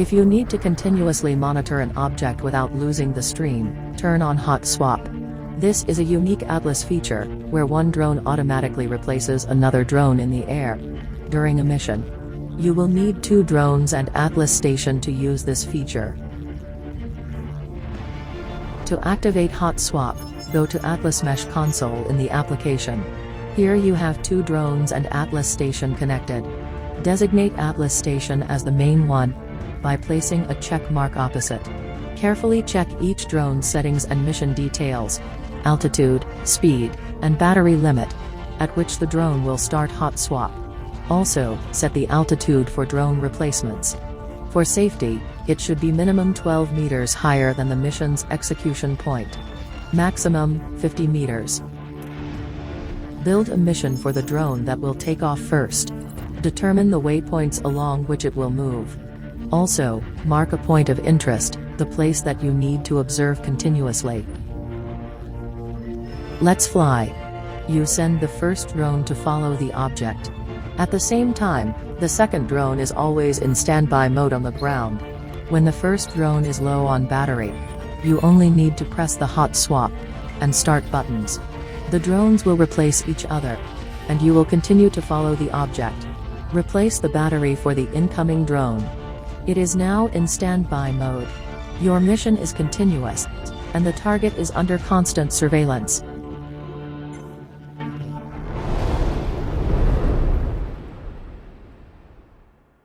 If you need to continuously monitor an object without losing the stream, turn on Hot Swap. This is a unique Atlas feature, where one drone automatically replaces another drone in the air during a mission. You will need 2 drones and Atlas Station to use this feature. To activate Hot Swap, go to Atlas Mesh Console in the application. Here you have 2 drones and Atlas Station connected. Designate Atlas Station as the main one by placing a check mark opposite. Carefully check each drone's settings and mission details, altitude, speed, and battery limit, at which the drone will start Hot Swap. Also, set the altitude for drone replacements. For safety, it should be minimum 12 meters higher than the mission's execution point. Maximum, 50 meters. Build a mission for the drone that will take off first. Determine the waypoints along which it will move. Also, mark a point of interest, the place that you need to observe continuously. Let's fly. You send the first drone to follow the object. At the same time, the second drone is always in standby mode on the ground. When the first drone is low on battery, you only need to press the Hot Swap and Start buttons. The drones will replace each other, and you will continue to follow the object. Replace the battery for the incoming drone. It is now in standby mode. Your mission is continuous, and the target is under constant surveillance.